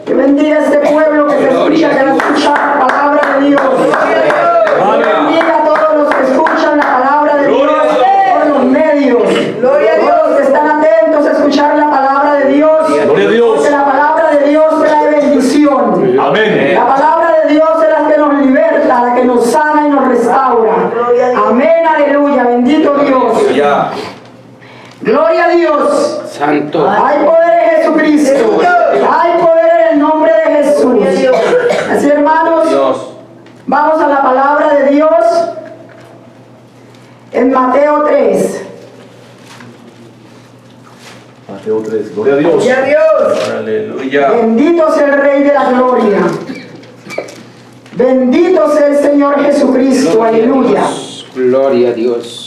Que bendiga este pueblo que se escucha, que escucha la palabra de Dios. Que bendiga a todos los que escuchan la palabra de Dios por los medios. Gloria a Dios. Todos los que están atentos a escuchar la palabra de Dios. Gloria a Dios. Porque la palabra de Dios trae bendición. Amén. La palabra de Dios es la que nos liberta, la que nos sana y nos restaura. Amén, aleluya. Bendito Dios. Ya. Gloria a Dios. Santo. Hay poder en Jesucristo. Hay poder en el nombre de Jesús. Así, hermanos, vamos a la palabra de Dios en Mateo 3. Mateo 3. Gloria a Dios. Gloria a Dios. Aleluya. Bendito sea el Rey de la Gloria. Bendito sea el Señor Jesucristo. Aleluya. Gloria a Dios.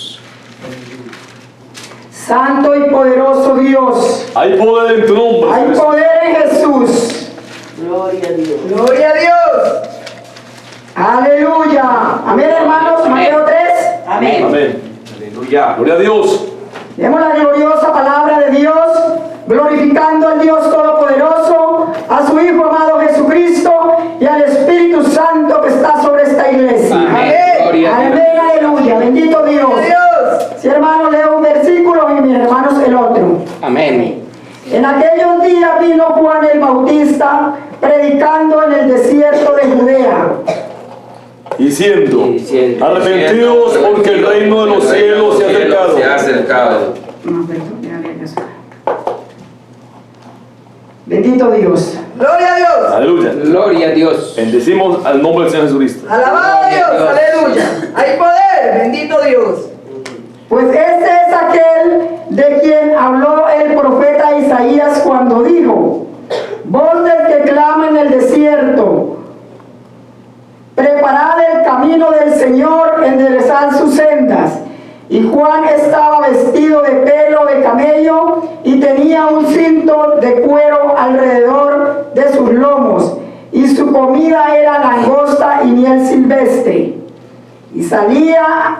Santo y poderoso Dios. Hay poder en tu nombre. Hay poder en Jesús. Gloria a Dios. Gloria a Dios. Aleluya. Amén, hermanos. Mateo 3. Amén. Amén. Aleluya. Gloria a Dios. Demos la gloriosa palabra de Dios, glorificando al Dios Todopoderoso, a su Hijo amado Jesucristo y al Espíritu Santo que está sobre esta iglesia. Amén. Gloria a Dios. Amén, aleluya. Bendito Dios. Si hermano leo un versículo y mis hermanos el otro. Amén. En aquellos días vino Juan el Bautista predicando en el desierto de Judea. Diciendo, arrepentidos porque el reino de los cielos se ha acercado. No, perdón, déjame leer eso. Bendito Dios. Gloria a Dios. Aleluya. Gloria a Dios. Bendecimos al nombre del Señor Jesucristo. Alabado a Dios. Aleluya. Hay poder. Bendito Dios. Pues este es aquel de quien habló el profeta Isaías cuando dijo: voz del que clama en el desierto, preparad el camino del Señor, enderezad sus sendas. Y Juan estaba vestido de pelo de camello y tenía un cinto de cuero alrededor de sus lomos, y su comida era langosta y miel silvestre. Y salía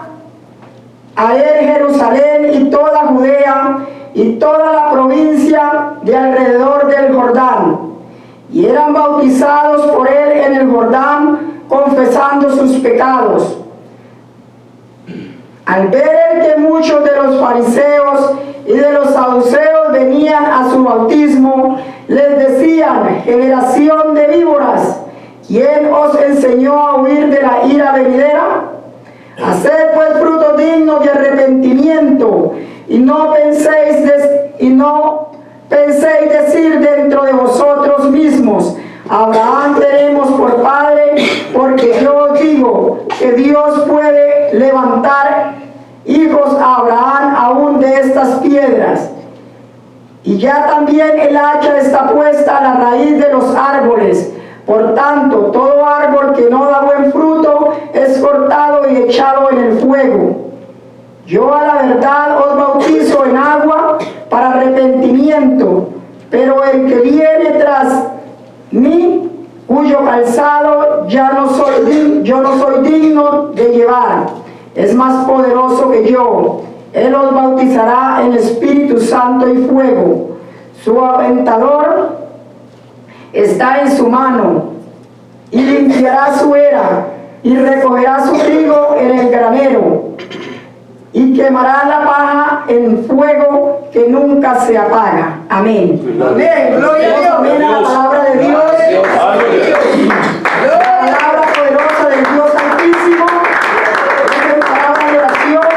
a él Jerusalén y toda Judea y toda la provincia de alrededor del Jordán, y eran bautizados por él en el Jordán, confesando sus pecados. Al ver él que muchos de los fariseos y de los saduceos venían a su bautismo, les decían: generación de víboras, ¿quién os enseñó a huir de la ira venidera? Haced pues frutos dignos de arrepentimiento, y no penséis decir dentro de vosotros mismos: Abraham tenemos por padre, porque yo os digo que Dios puede levantar hijos a Abraham aún de estas piedras. Y ya también el hacha está puesta a la raíz de los árboles. Por tanto, todo árbol que no da buen fruto es cortado y echado en el fuego. Yo a la verdad os bautizo en agua para arrepentimiento, pero el que viene tras mí, cuyo calzado yo no soy digno de llevar, es más poderoso que yo. Él os bautizará en Espíritu Santo y fuego. Su aventador está en su mano, y limpiará su era, y recogerá su trigo en el granero, y quemará la paja en fuego que nunca se apaga. Amén. Amén. Gloria a Dios. Amén a la palabra de Dios. La palabra poderosa del Dios Altísimo. Es una palabra de oración.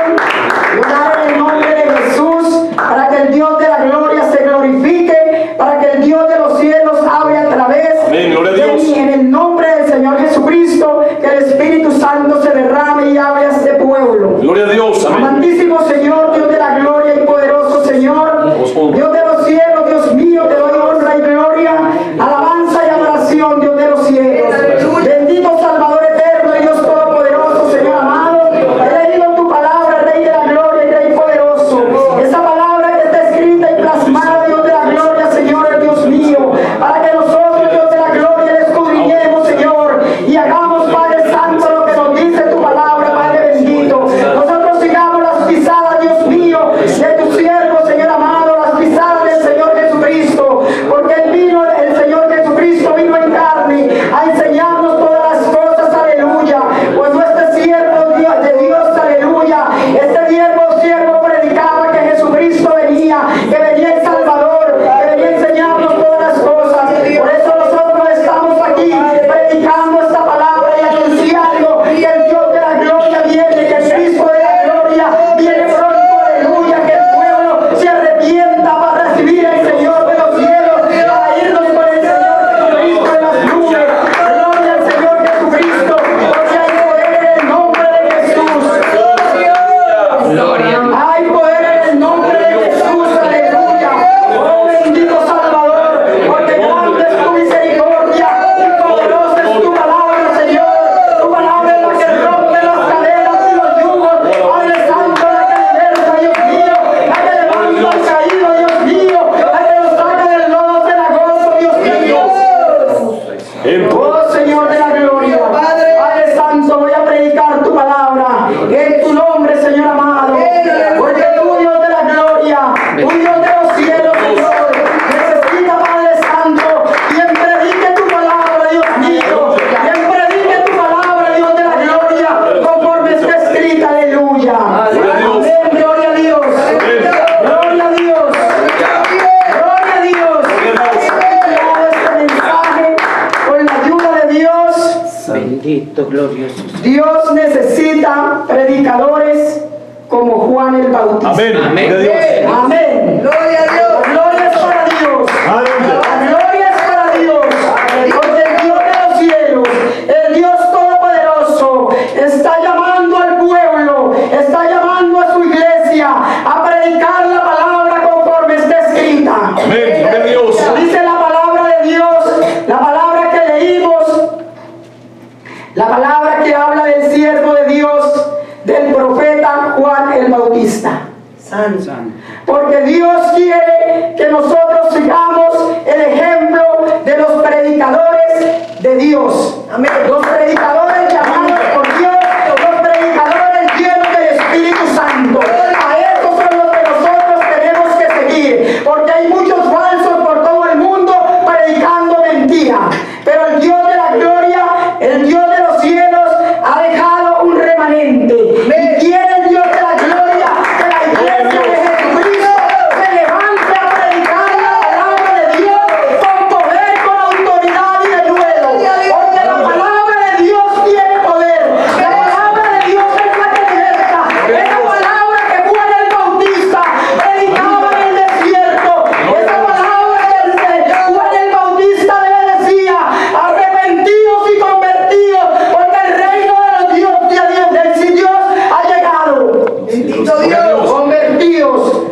Orar en el nombre de Jesús, para que el Dios de la gloria se glorifique, para que el Dios de los cielos hable a través de mí, en el nombre del Señor Jesucristo, que el Espíritu Santo se derrame y hable a este pueblo. Gloria a Dios. Amén. Amantísimo Señor, Dios de la gloria y poderoso Señor, Dios de los cielos, Dios mío, te doy honra y gloria, alabanza y adoración, Dios de los cielos. Bendito Salvador eterno y Dios todopoderoso, Señor amado. He leído tu palabra, Rey de la gloria y Rey poderoso. Esa palabra que está escrita y plasmada, Dios de la gloria, Señor, Dios mío, para que nosotros, Dios de la gloria, le escudriñemos, Señor, y hagamos, Padre Santo, lo que nos dice tu palabra, Padre bendito. Nosotros sigamos las pisadas, Dios mío, de tu siervo, Señor amado, las pisadas En tu Oh Señor de la gloria, Padre Santo, voy a predicar tu palabra en tu nombre, Señor amado, porque tú, Dios de la gloria, tú, Dios de los cielos, Señor, necesita, Padre Santo, quien predique tu palabra, Dios mío, quien predique tu palabra, Dios de la gloria, conforme está escrita, aleluya. Amén, gloria a Dios, gloria a Dios, gloria a Dios. Este mensaje, con la ayuda de Dios, Bendito, glorioso. Dios necesita predicadores como Juan el Bautista. amén. Amén. Gloria a Dios. Amén. Gloria a Dios. La gloria es para Dios. Aleluya. La gloria es para Dios. Porque el Dios de los cielos, el Dios todopoderoso, está llamando al pueblo, está llamando a su iglesia a predicar la palabra conforme está escrita. Amén. Gloria a Dios. Dice la palabra de Dios, la palabra que leímos, la palabra que habla del siervo de Dios, del profeta Juan el Bautista. Santo. Porque Dios quiere que nosotros sigamos el ejemplo de los predicadores de Dios. Amén. Los predicadores llamados por Dios, los predicadores llenos del Espíritu Santo. A estos son los que nosotros tenemos que seguir. Porque hay muchos falsos por todo el mundo predicando mentira. Pero el Dios de la gloria, el Dios de los cielos, ha dejado un remanente. Y quiere el Dios de la gloria que la iglesia de Jesucristo se levante a predicar la palabra de Dios con poder, con autoridad y de nuevo. Porque la palabra de Dios tiene poder. La palabra de Dios es la que liberta. Esa palabra que Juan el Bautista predicaba en el desierto. Esa palabra que Juan el Bautista le decía: arrepentidos y convertidos, porque el reino de los Dios del Dios ha llegado. Bendito Dios. Convertidos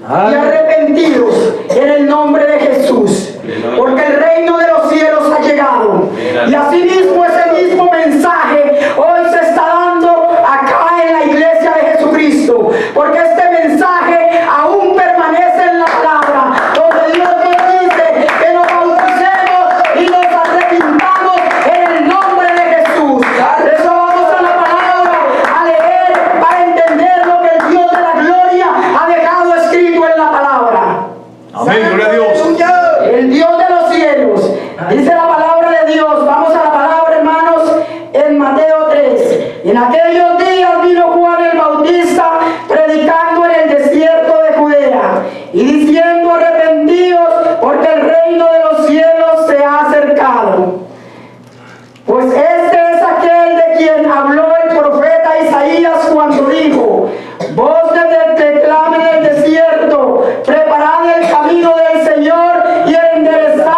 y arrepentidos en el nombre de Jesús, porque el reino de los cielos ha llegado. Y asimismo ese mismo mensaje hoy se está dando acá en la iglesia de Jesucristo, porque este mensaje aún permanece en la palabra, donde Dios nos dice que nos bauticemos y nos arrepintamos en el nombre de Jesús. Por eso vamos a la palabra a leer para entender lo que el Dios de la gloria ha dejado escrito en la palabra. Amén. Gloria a Dios. El Dios de los cielos. Dice la palabra de Dios. Vamos a la palabra, hermanos, en Mateo 3. En aquellos días vino Juan el Bautista predicando en el desierto de Judea y diciendo: arrepentidos, porque el reino de los cielos se ha acercado. Pues este es aquel de quien habló el profeta Isaías cuando dijo: voz de clama en el desierto, preparad el camino del Señor y enderezad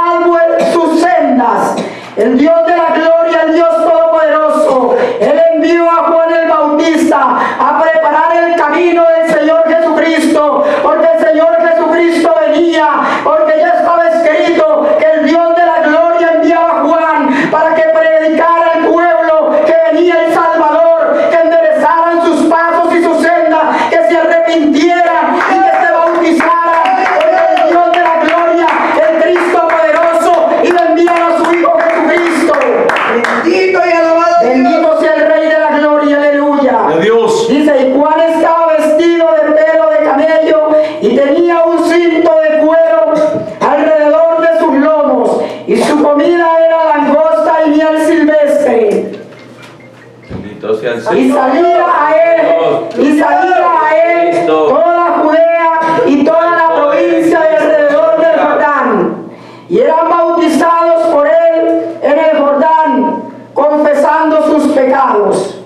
sus sendas. El Dios de la gloria, el Dios todopoderoso, Él envió a Juan el Bautista a preparar el camino del Señor Jesucristo, porque el Señor Jesucristo venía, porque ya estaba escrito que el Dios de la gloria enviaba a Juan para que predicara al pueblo que venía el Salvador, que enderezaran sus pasos y sus sendas, que se arrepintieran y que se bautizaran, porque el Dios de la gloria, el Cristo poderoso, y le enviara a su Hijo Jesucristo. Bendito y alabado Dios. Bendito sea el Rey de la gloria, aleluya. Gloria a Dios. Dice: y Juan estaba vestido de pelo de camello y tenía un cinto de cuero alrededor de sus lomos, y su comida era langosta y miel silvestre. Bendito sea el Y Señor. salía a él toda Judea y toda la provincia de alrededor del Jordán, y eran bautizados por él en el Jordán, confesando sus pecados.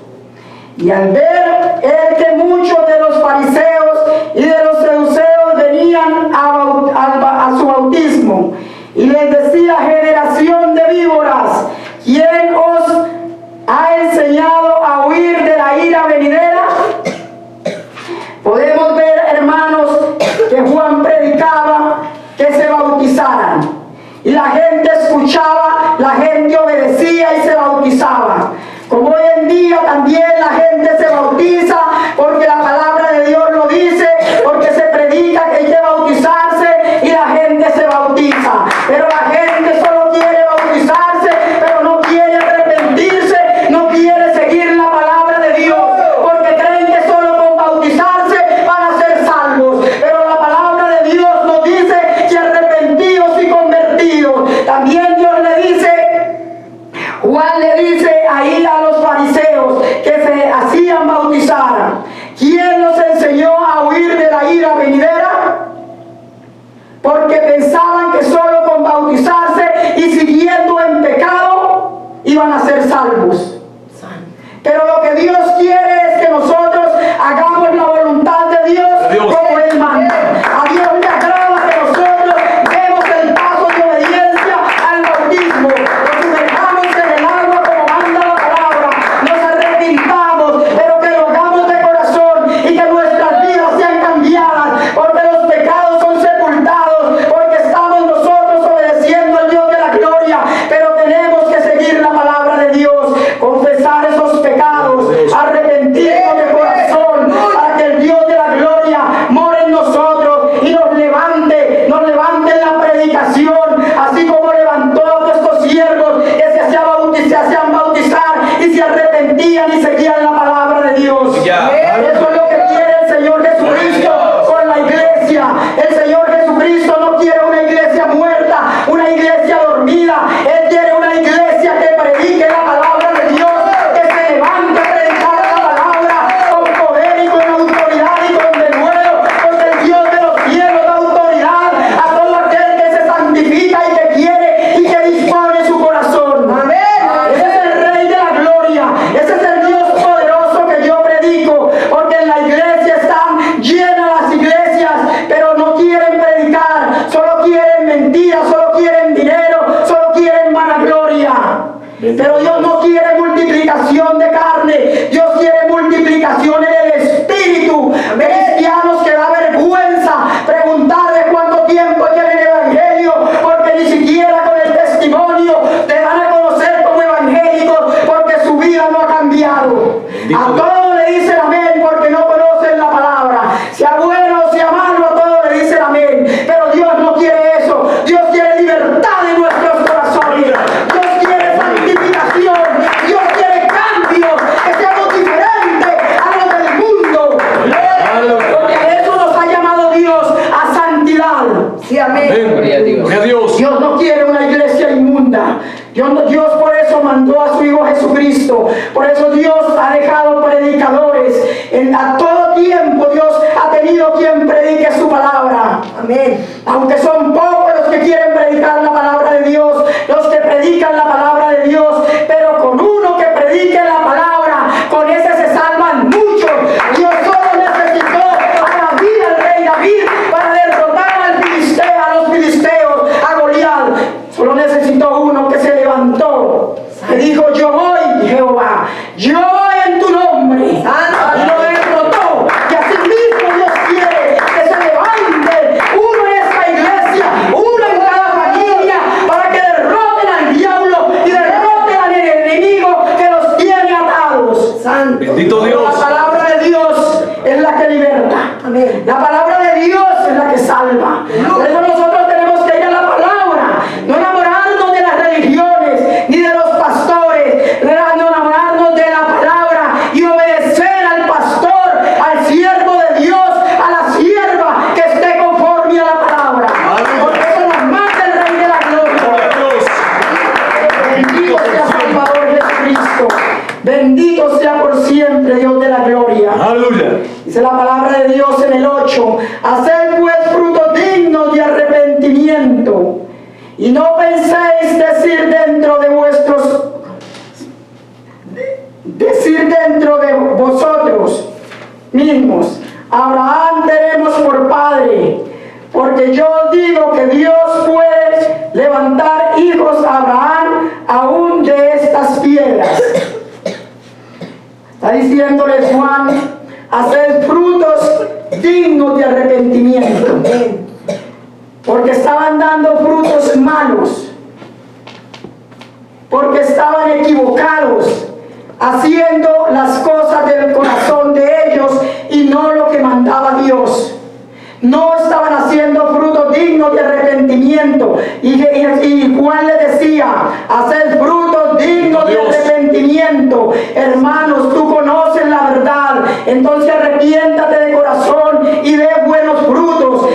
Y al ver él que muchos de los fariseos y de los saduceos venían a su bautismo, y les decía: generación de víboras, ¿quién os ha enseñado a huir de la ira venidera? Podemos ver, hermanos, que Juan predicaba que se bautizaran, y la gente escuchaba, la gente obedecía y se bautizaba. Como hoy en día también la gente se bautiza porque la palabra de Dios lo dice, porque se predica que hay que bautizarse y la gente se bautiza. Pero la gente solo quiere bautizarse También Dios le dice, Juan le dice ahí a los fariseos que se hacían bautizar: ¿quién los enseñó a huir de la ira venidera? Porque pensaban que solo con bautizarse y siguiendo en pecado iban a ser salvos. Pero lo que Dios quiere es que nosotros hagamos la voluntad de Dios como Él manda. A Dios le agrada que nosotros demos el paso de obediencia al bautismo, nos sumerjamos en el agua como manda la palabra, nos arrepintamos, pero que lo hagamos de corazón y que nuestras vidas sean cambiadas, porque los pecados son sepultados, porque estamos nosotros obedeciendo al Dios de la gloria, pero tenemos que seguir la palabra de Dios, confesar esos pecados, arrepentirnos de corazón, para que el Dios de la gloria more en nosotros y nos levante en la predicación, así como levantó a estos siervos que se hacían bautizar y se arrepentían y seguían la palabra de Dios. Eso es lo que quiere el Señor Jesucristo con la iglesia. El Señor Jesucristo no quiere una iglesia muerta, una iglesia dormida. Él quiere una iglesia que predique la palabra de Dios, que se levante a predicar la palabra con poder y con autoridad y con denuedo, porque el Dios de los cielos da autoridad a todo aquel que se santifica y que quiere y que dispone su corazón. Amén. Ese es el Rey de la gloria, ese es el Dios poderoso que yo predico, porque en la iglesia están llenas las iglesias, pero no quieren predicar, solo quieren mentiras, solo quieren dinero, solo quieren vanagloria. Pero Dios no quiere multiplicación de carne, Dios quiere multiplicación en el espíritu. De cristianos que da vergüenza preguntar de cuánto tiempo tienen el evangelio, porque ni siquiera con el testimonio te van a conocer como evangélicos, porque su vida no ha cambiado. A todos le dicen amén porque no conocen la palabra. Sea bueno o sea malo, a todos le dicen amén. Pero Dios no quiere eso. Dios quiere libertad en nuestros corazones. Dios quiere santificación. Dios quiere cambios, que seamos diferentes a los del mundo. Porque a eso nos ha llamado Dios, a santidad. Sí, amén. Gloria a Dios. Gloria a Dios. Dios no quiere una iglesia inmunda. Dios por eso mandó a su Hijo Jesucristo. Por eso Dios ha dejado predicadores. A todo tiempo Dios ha tenido quien predique su palabra. Amén. Aunque son pocos los que quieren predicar la palabra de Dios, los que predican la palabra de Dios, pero con uno que predique la palabra, con ese se salvan muchos. Dios solo necesitó a David, el rey David, para derrotar a los filisteos, a Goliat. Solo necesitó uno que se levantó, que dijo: yo voy, Jehová, yo voy en tu nombre, y lo derrotó. Y así mismo Dios quiere que se levante uno en esta iglesia, uno en cada familia, para que derroten al diablo y derroten al enemigo que los tiene atados. Bendito Dios. La palabra de Dios es la que liberta. Amén. La palabra de Dios es la que salva. Por eso nosotros tenemos que ir a la palabra, no enamorarnos de las religiones ni de los pastores, no enamorarnos de la palabra y obedecer al pastor, al siervo de Dios, a la sierva que esté conforme a la palabra. Porque eso nos manda el Rey de la gloria. Bendito sea Salvador Jesucristo. Bendito sea por siempre Dios de la gloria. Aleluya. Dice la palabra de Dios en el 8: haced pues frutos dignos de arrepentimiento, y no penséis decir dentro de vosotros mismos: Abraham tenemos por padre, porque yo os digo que Dios puede levantar hijos a Abraham aún de estas piedras. Está diciéndoles Juan: haced frutos dignos de arrepentimiento, porque estaban dando frutos malos, porque estaban equivocados, haciendo las cosas del corazón de ellos y no lo que mandaba Dios. No estaban haciendo frutos dignos de arrepentimiento. Y Juan le decía: haced frutos dignos de arrepentimiento. Hermanos, tú conoces la verdad, entonces arrepiéntate de corazón y de buenos frutos,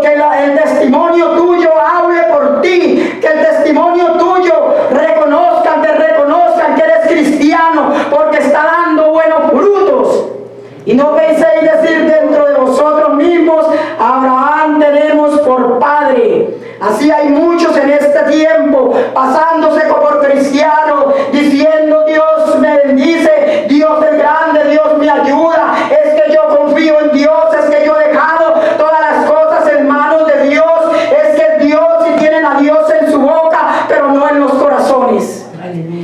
que el testimonio tuyo hable muchos en este tiempo pasándose por cristianos, diciendo Dios me bendice, Dios es grande, Dios me ayuda, es que yo confío en Dios, es que yo he dejado todas las cosas en manos de Dios, es que Dios, si tienen a Dios en su boca, pero no en los corazones.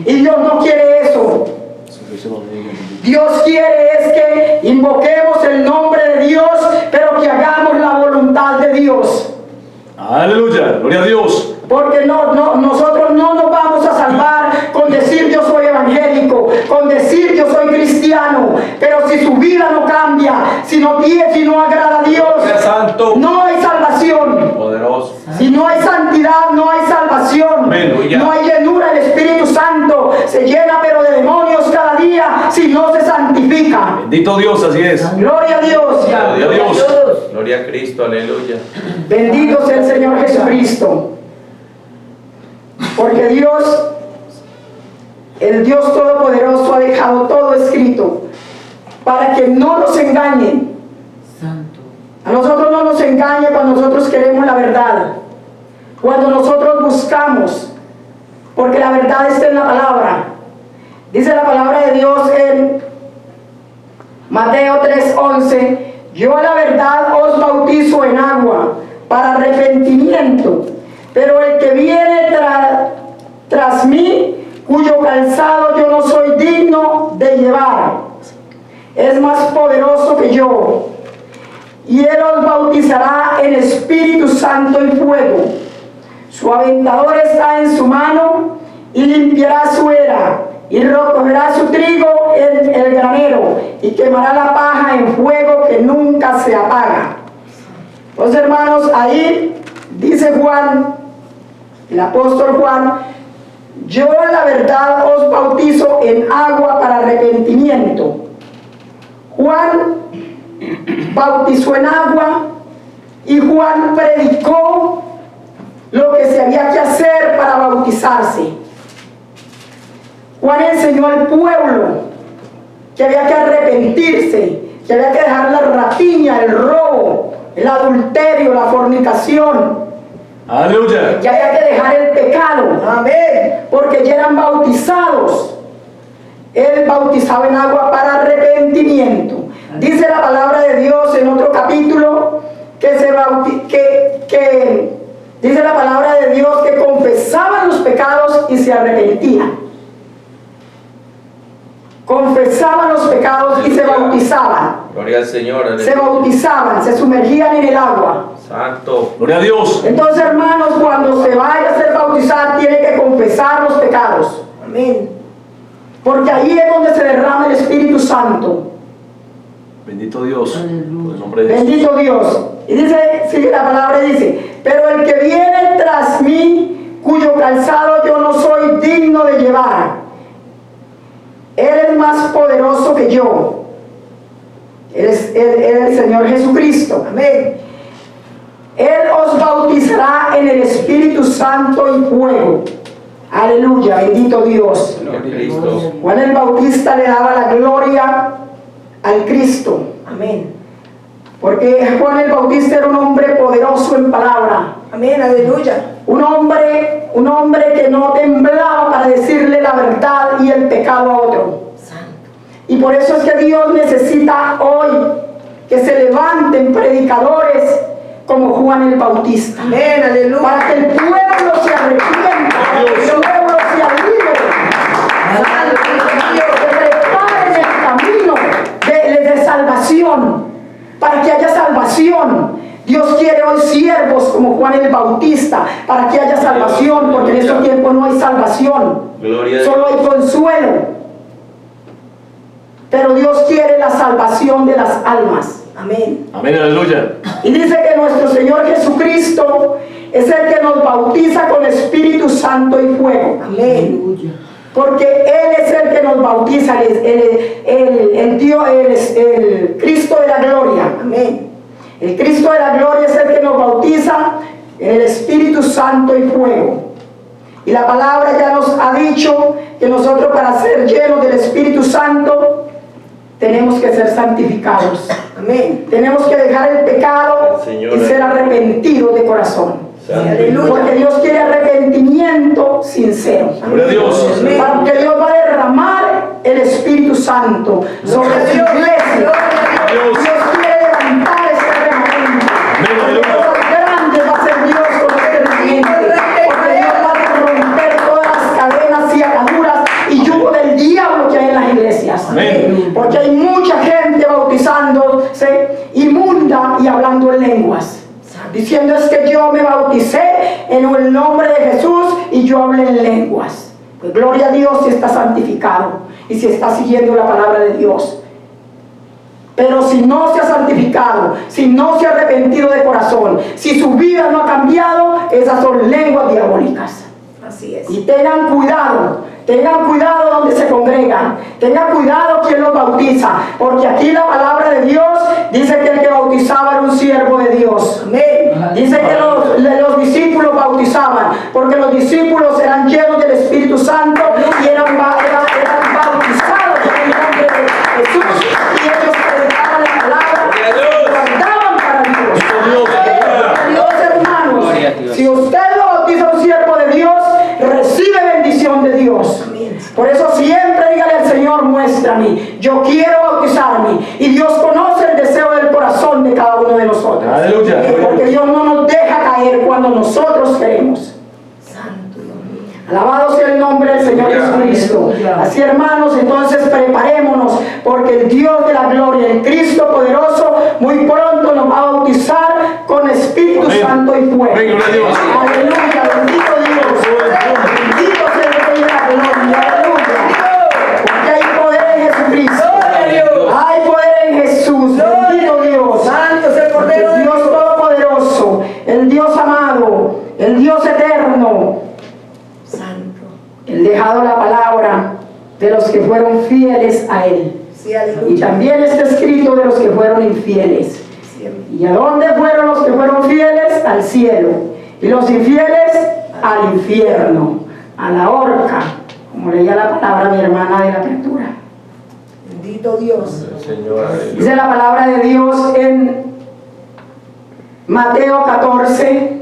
Y Dios no quiere eso. Dios quiere es que invoquemos el nombre de Dios, pero que hagamos la voluntad de Dios. Aleluya, gloria a Dios. Porque nosotros no nos vamos a salvar con decir yo soy evangélico, con decir yo soy cristiano, pero si su vida no cambia, si no agrada a Dios, Santo. no hay salvación. Poderoso. Si no hay santidad, no hay salvación. Aleluya. No hay llenura del Espíritu Santo. Se llena pero de demonios cada día si no se santifica. Bendito Dios, así es. Gloria a Dios. Gloria a Dios. Gloria a Cristo, aleluya. Bendito sea el Señor Jesucristo. Porque Dios, el Dios Todopoderoso, ha dejado todo escrito para que no nos engañen. Santo. A nosotros no nos engañe cuando nosotros queremos la verdad, cuando nosotros buscamos, porque la verdad está en la palabra. Dice la palabra de Dios en Mateo 3:11: yo a la verdad os bautizo en agua para arrepentimiento, pero el que viene tras mí, cuyo calzado yo no soy digno de llevar, es más poderoso que yo, y él os bautizará en Espíritu Santo y fuego. Su aventador está en su mano, y limpiará su era, y recogerá su trigo en el granero, y quemará la paja en fuego que nunca se apaga. Pues hermanos, ahí dice Juan, el apóstol Juan: yo la verdad os bautizo en agua para arrepentimiento. Juan bautizó en agua y Juan predicó lo que se había que hacer para bautizarse. Juan enseñó al pueblo que había que arrepentirse, que había que dejar la rapiña, el robo, el adulterio, la fornicación. Aleluya. Que había que dejar el pecado. Amén. Porque ya eran bautizados. Él bautizaba en agua para arrepentimiento. Dice la palabra de Dios en otro capítulo que dice la palabra de Dios que confesaban los pecados y se arrepentían. Confesaban los pecados y se bautizaban. Gloria al Señor, aleluya. Se bautizaban, se sumergían en el agua. Santo. Gloria a Dios. Entonces, hermanos, cuando se vaya a ser bautizar, tiene que confesar los pecados. Amén. Porque ahí es donde se derrama el Espíritu Santo. Bendito Dios. Por el nombre de Jesús. Bendito Dios. Y dice, sigue la palabra y dice: pero el que viene tras mí, cuyo calzado yo no soy digno de llevar, él es más poderoso que yo. Él es el Señor Jesucristo. Amén. Él os bautizará en el Espíritu Santo y fuego. Aleluya, bendito Dios. Gloria a Cristo. Juan el Bautista le daba la gloria al Cristo. Amén. Porque Juan el Bautista era un hombre poderoso en palabra. Amén, aleluya. Un hombre que no temblaba para decirle la verdad y el pecado a otro. Y por eso es que Dios necesita hoy que se levanten predicadores como Juan el Bautista. Amén, aleluya. Para que el pueblo se arrepienta, para que el pueblo se alive. Que preparen el camino de salvación, para que haya salvación. Dios quiere hoy siervos como Juan el Bautista para que haya salvación, porque en estos tiempos no hay salvación, solo hay consuelo. Pero Dios quiere la salvación de las almas. Amén. Amén, aleluya. Y dice que nuestro Señor Jesucristo es el que nos bautiza con Espíritu Santo y fuego. Amén. Porque Él es el que nos bautiza, el Cristo de la gloria. Amén. El Cristo de la gloria es el que nos bautiza en el Espíritu Santo y fuego. Y la palabra ya nos ha dicho que nosotros, para ser llenos del Espíritu Santo, tenemos que ser santificados. Amén. Tenemos que dejar el pecado y ser arrepentidos de corazón. Porque Dios quiere arrepentimiento sincero. Gloria a Dios. Porque Dios va a derramar el Espíritu Santo sobre su iglesia. Dios quiere levantar este remanente. Cosas grandes va a hacer Dios con este remanente. Porque Dios va a romper todas las cadenas y ataduras y yugo del diablo que hay en las iglesias. Amén. Porque hay mucha gente bautizándose inmunda y hablando en lenguas. Diciendo es que yo me bauticé en el nombre de Jesús y yo hablé en lenguas. Pues gloria a Dios si está santificado y si está siguiendo la palabra de Dios. Pero si no se ha santificado, si no se ha arrepentido de corazón, si su vida no ha cambiado, esas son lenguas diabólicas. Así es. Y tengan cuidado donde se congregan, tengan cuidado quien los bautiza, porque aquí la palabra de Dios dice que el que bautizaba era un siervo de Dios. Amén. Dice que los discípulos bautizaban, porque los discípulos eran llenos del Espíritu Santo y eran bautizados en el nombre de Jesús, y ellos predicaban la palabra y guardaban para Dios. Dios, hermanos, si usted lo bautiza a un siervo de Dios, recibe bendición de Dios. Por eso siempre dígale al Señor, muéstrame, yo quiero bautizarme. Y Dios conoce el deseo del corazón de cada uno de nosotros. Aleluya. Porque Dios no nos deja caer cuando nosotros queremos. Alabado sea el nombre del Señor Jesucristo. Así, hermanos, entonces preparémonos, porque el Dios de la gloria, el Cristo poderoso, muy pronto nos va a bautizar con Espíritu Santo y fuego. Aleluya, bendito Dios. Bendito sea el Rey de la gloria. Aleluya. Porque hay poder en Jesucristo. Hay poder en Jesús. Bendito Dios. Santo es el Cordero de Dios todopoderoso, el Dios amado, el Dios eterno. Él dejado la palabra de los que fueron fieles a Él. Sí, aleluya. Y también está escrito de los que fueron infieles. ¿Y a dónde fueron los que fueron fieles? Al cielo. Y los infieles al infierno, a la horca, como leía la palabra mi hermana de la apertura. Bendito Dios. Señor, aleluya. Dice la palabra de Dios en Mateo 14.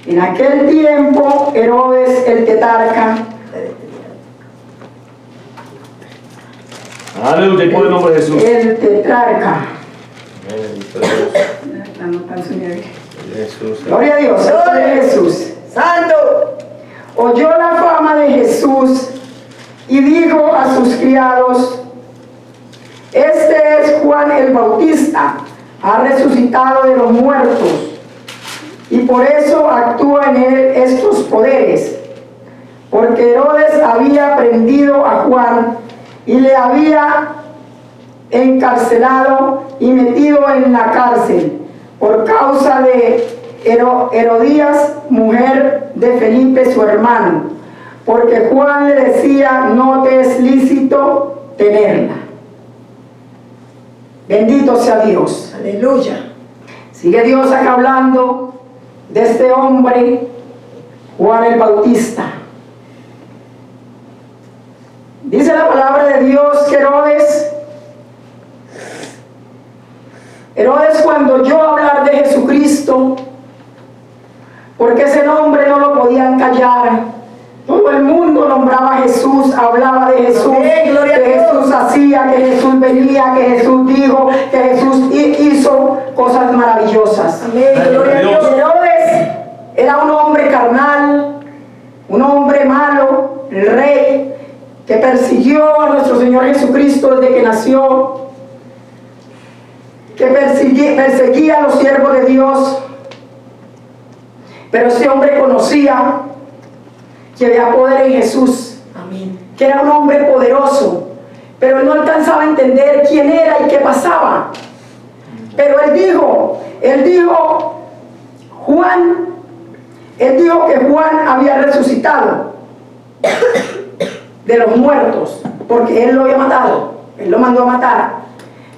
En aquel tiempo, Herodes el tetrarca, Aleluya, por el nombre de Jesús. el tetrarca, Bendito Dios. Jesús. gloria a Dios, gloria a Jesús, Santo. oyó la fama de Jesús y dijo a sus criados: este es Juan el Bautista, ha resucitado de los muertos, y por eso actúa en él estos poderes, porque Herodes había prendido a Juan y le había encarcelado y metido en la cárcel por causa de Herodías, mujer de Felipe su hermano, porque Juan le decía: no te es lícito tenerla. Bendito sea Dios. Aleluya. Sigue Dios acá hablando de este hombre, Juan el Bautista. Dice la palabra de Dios que Herodes cuando oyó hablar de Jesucristo, porque ese nombre no lo podían callar, todo el mundo nombraba a Jesús, hablaba de Jesús, Amén, gloria a que Dios. Jesús hacía, que Jesús venía, que Jesús dijo, que Jesús hizo cosas maravillosas. Amén. Gloria a Dios. Herodes era un hombre carnal, un hombre malo, el rey que persiguió a nuestro Señor Jesucristo desde que nació, que perseguía a los siervos de Dios. Pero ese hombre conocía que había poder en Jesús. Amén. Que era un hombre poderoso, pero él no alcanzaba a entender quién era y qué pasaba. Pero él dijo que Juan había resucitado de los muertos, porque él lo había matado, él lo mandó a matar.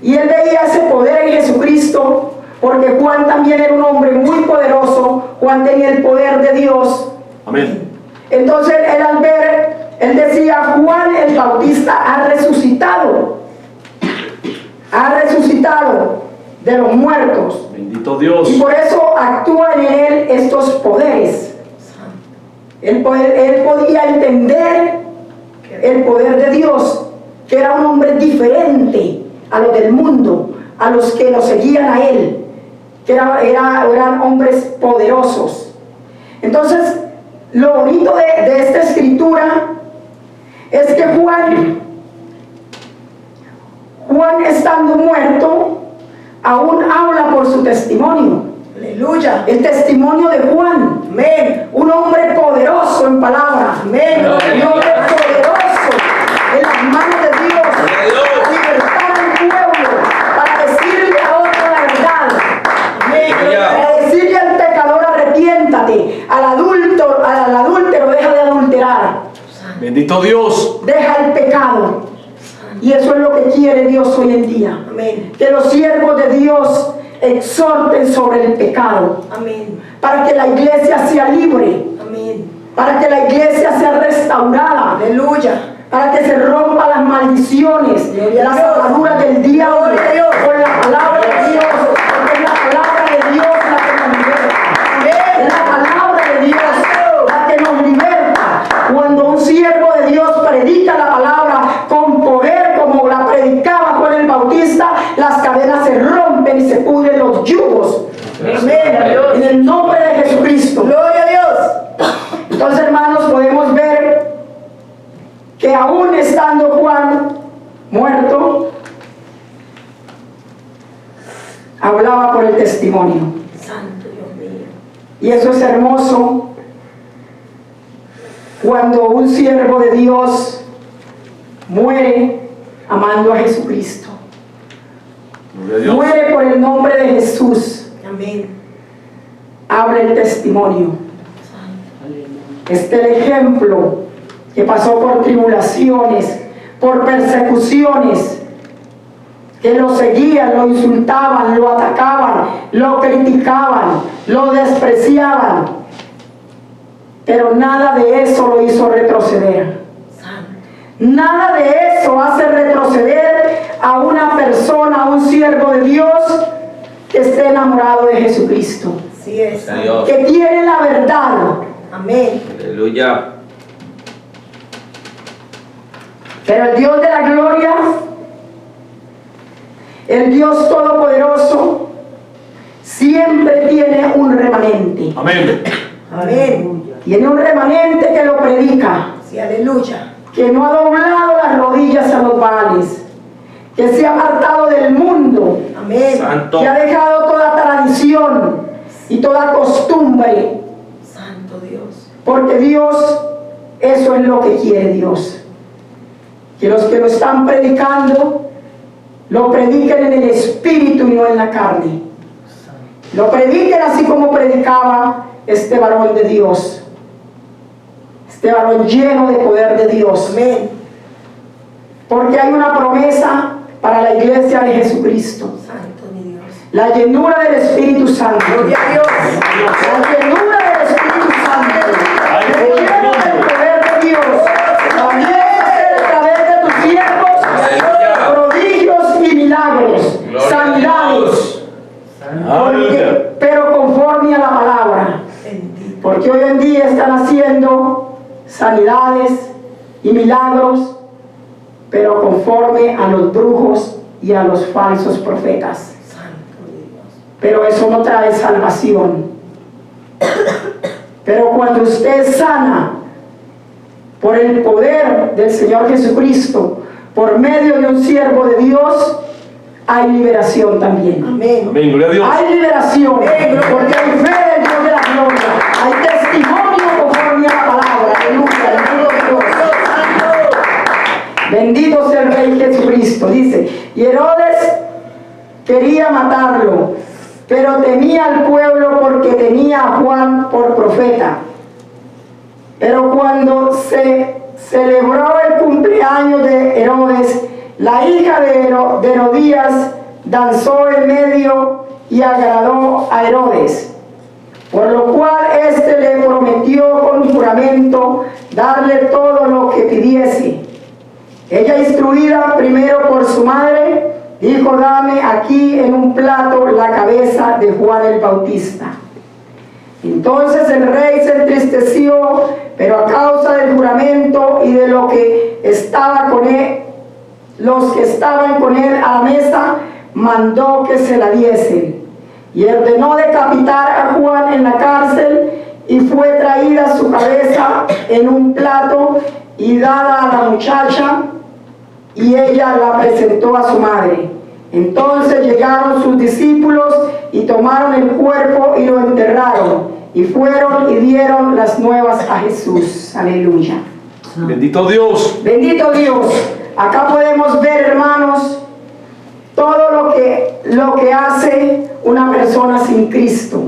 Y él veía ese poder en Jesucristo, porque Juan también era un hombre muy poderoso. Juan tenía el poder de Dios. Amén. Entonces él al ver, él decía: Juan el Bautista ha resucitado. Ha resucitado. de los muertos. Bendito Dios. Y por eso actúan en él estos poderes. Él podía entender el poder de Dios, que era un hombre diferente a los del mundo, a los que lo seguían a él, que eran hombres poderosos. Entonces, lo bonito de esta escritura es que Juan estando muerto, aún habla por su testimonio. Aleluya. El testimonio de Juan. Amén. Un hombre poderoso en palabra. Amén. Un hombre poderoso en las manos de Dios. Para libertar al pueblo. Para decirle a otro la verdad. Amén. Para decirle al pecador arrepiéntate. Al adúltero deja de adulterar. Bendito Dios. Deja el pecado. Y eso es lo que quiere Dios hoy en día. Amén. Que los siervos de Dios exhorten sobre el pecado. Amén. Para que la iglesia sea libre. Amén. Para que la iglesia sea restaurada. Aleluya. Para que se rompan las maldiciones, Gloria a las Dios. ataduras del diablo. Gloria a Dios. Con la palabra de Dios. Porque es la palabra de Dios la que nos liberta. Amén. Es la palabra de Dios la que nos liberta. Cuando un siervo de Dios predica la palabra con poder, como la predicaba Juan el Bautista, las cadenas se rompen y se pudren los yugos. Amén. En el nombre de Jesucristo. Gloria a Dios. Entonces, hermanos, podemos ver que aún estando Juan muerto, hablaba por el testimonio. Santo Dios mío. Y eso es hermoso cuando un siervo de Dios muere amando a Jesucristo. Gloria a Dios. Muere por el nombre de Jesús. Amén. Habla el testimonio. Este es el ejemplo que pasó por tribulaciones, por persecuciones, que lo seguían, lo insultaban, lo atacaban, lo criticaban, lo despreciaban. Pero nada de eso lo hizo retroceder. Nada de eso hace retroceder a una persona, a un siervo de Dios que esté enamorado de Jesucristo, Así es. Dios. que tiene la verdad. Amén. Aleluya. Pero el Dios de la gloria, el Dios todopoderoso, siempre tiene un remanente. Amén. Amén. Tiene un remanente que lo predica, Sí, aleluya. que no ha doblado las rodillas a los Baales, que se ha apartado del mundo, Amén. Santo. que ha dejado toda tradición y toda costumbre, Santo Dios. porque Dios, eso es lo que quiere Dios. Que los que lo están predicando, lo prediquen en el espíritu y no en la carne. Lo prediquen así como predicaba este varón de Dios. Este varón lleno de poder de Dios. Amén. Porque hay una promesa para la iglesia de Jesucristo. Santo mi Dios. La llenura del Espíritu Santo. Gloria a Dios. La llenura del Espíritu Santo. El lleno del poder de Dios. También hacer a través de tus siervos prodigios y milagros. Gloria a Sanidades. Aleluya. Pero conforme a la palabra. Bendito. Porque hoy en día están haciendo sanidades y milagros, pero conforme a los brujos y a los falsos profetas. Santo mi Dios. Pero eso no trae salvación. Pero cuando usted es sana por el poder del Señor Jesucristo, por medio de un siervo de Dios, hay liberación también. Amén. Amén. Gloria a Dios. Hay liberación, porque hay fe del Dios de la gloria. Hay testimonio conforme a la palabra. Aleluya. Bendito Dios. Bendito sea el Rey Jesucristo. Dice, y Herodes quería matarlo, pero temía al pueblo porque tenía a Juan por profeta. Pero cuando se celebró el cumpleaños de Herodes, la hija de Herodías danzó en medio y agradó a Herodes, por lo cual éste le prometió con juramento darle todo lo que pidiese. Ella, instruida primero por su madre, dijo: dame aquí en un plato la cabeza de Juan el Bautista. Entonces el rey se entristeció, pero a causa del juramento y de lo que estaba con él, los que estaban con él a la mesa, mandó que se la diesen. Y ordenó decapitar a Juan en la cárcel, y fue traída su cabeza en un plato y dada a la muchacha, y ella la presentó a su madre. Entonces llegaron sus discípulos y tomaron el cuerpo y lo enterraron, y fueron y dieron las nuevas a Jesús. Aleluya. Bendito Dios. Bendito Dios. Acá podemos ver, hermanos, todo lo que hace una persona sin Cristo.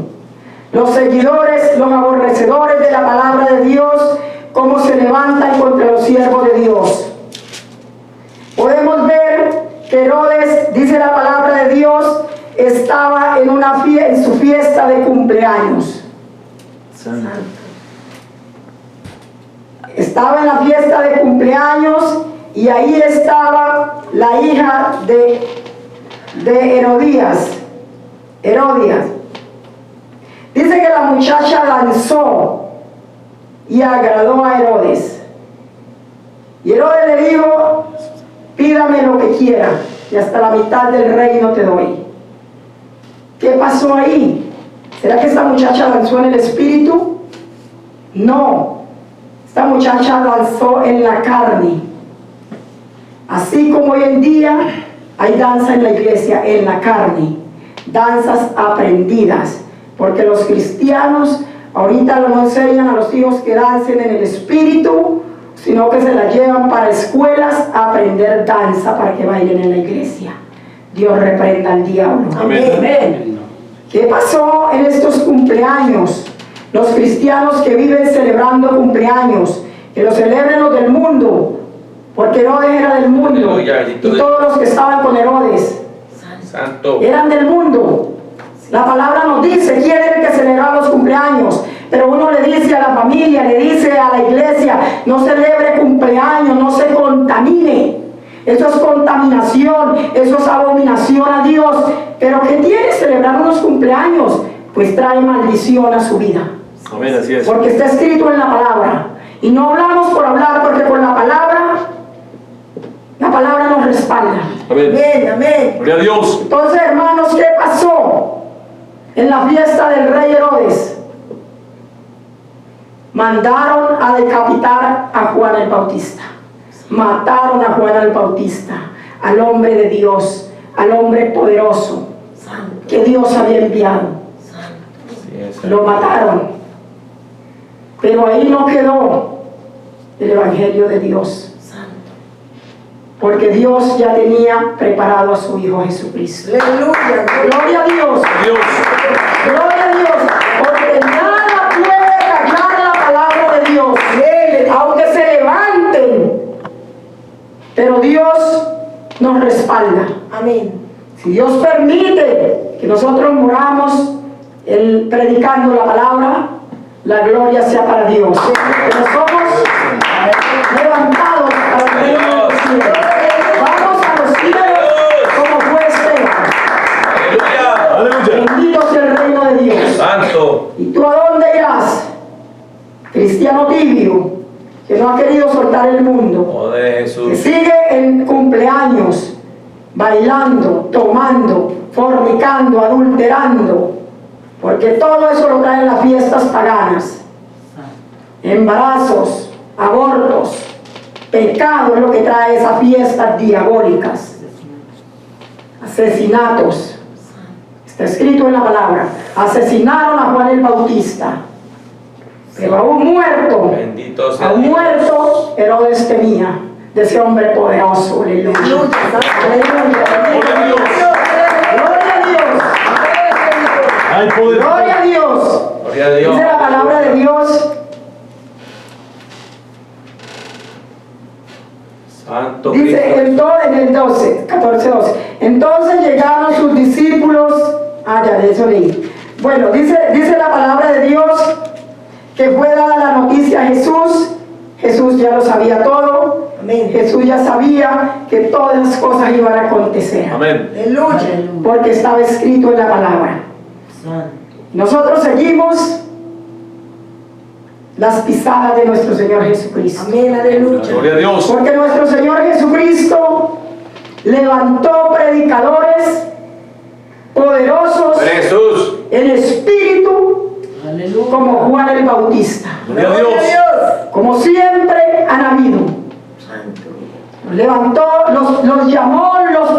Los seguidores, los aborrecedores de la palabra de Dios, cómo se levantan contra los siervos de Dios. Podemos ver que Herodes, dice la palabra de Dios, estaba en su fiesta de cumpleaños. Santo. Estaba en la fiesta de cumpleaños, y ahí estaba la hija de Herodías. Dice que la muchacha danzó y agradó a Herodes. Y Herodes le dijo: pídame lo que quiera, y hasta la mitad del reino te doy. ¿Qué pasó ahí? ¿Será que esta muchacha danzó en el espíritu? No, esta muchacha danzó en la carne. Así como hoy en día hay danza en la iglesia, en la carne, danzas aprendidas, porque los cristianos ahorita no enseñan a los hijos que dancen en el espíritu, sino que se la llevan para escuelas a aprender danza para que bailen en la iglesia. Dios reprenda al diablo. Amén. Amén. ¿Qué pasó en estos cumpleaños? Los cristianos que viven celebrando cumpleaños, que lo celebren los del mundo, porque Herodes era del mundo, y todos los que estaban con Herodes eran del mundo. La palabra nos dice quién era el que celebraba los cumpleaños, pero uno le dice a la familia, le dice a la iglesia: no celebre cumpleaños, no se contamine. Eso es contaminación, eso es abominación a Dios. Pero ¿qué tiene celebrar unos cumpleaños? Pues trae maldición a su vida. Amén, así es. Porque está escrito en la palabra. Y no hablamos por hablar, porque con la palabra nos respalda. Amén. Amén, amén. Gloria a Dios. Entonces, hermanos, ¿qué pasó en la fiesta del rey Herodes? Mandaron a decapitar a Juan el Bautista. Mataron a Juan el Bautista, al hombre de Dios, al hombre poderoso que Dios había enviado. Lo mataron. Pero ahí no quedó el evangelio de Dios, porque Dios ya tenía preparado a su Hijo Jesucristo. Aleluya. Gloria a Dios. Dios. Gloria a Dios. Porque nada puede callar la palabra de Dios, aunque se levanten. Pero Dios nos respalda. Amén. Si Dios permite que nosotros moramos predicando la palabra, la gloria sea para Dios. Pero somos levantados para el reino de los cielos. Vamos a los cielos como fue Esteban. Aleluya. Bendito sea el reino de Dios. Santo. ¿Y tú a dónde irás? Cristiano tibio, que no ha querido soltar el mundo, Oh de que Jesús. sigue en cumpleaños, bailando, tomando, fornicando, adulterando, porque todo eso lo traen las fiestas paganas. Embarazos, abortos, pecado es lo que trae esas fiestas diabólicas. Asesinatos. Está escrito en la palabra. Asesinaron a Juan el Bautista. Pero aún muerto, Bendito sea aún Dios. muerto, Herodes temía de ese hombre poderoso. Aleluya. Aleluya. Gloria a Dios. Gloria a Dios. Hay poder. Gloria a Dios. Gloria a Dios. Dice la palabra de Dios. Santo Dice Cristo. en el 12, 14, 12. Entonces llegaron sus discípulos. Ya de eso leí. Bueno, dice la palabra de Dios que fue dada la noticia a Jesús. Jesús ya lo sabía todo. Amén. Jesús ya sabía que todas las cosas iban a acontecer. Amén. Aleluya. Porque estaba escrito en la palabra. Nosotros seguimos las pisadas de nuestro Señor Jesucristo. Amén. Aleluya. Gloria a Dios. Porque nuestro Señor Jesucristo levantó predicadores poderosos Jesús. en espíritu, como Juan el Bautista. Gloria a Dios. Como siempre han habido. Los levantó, los llamó, los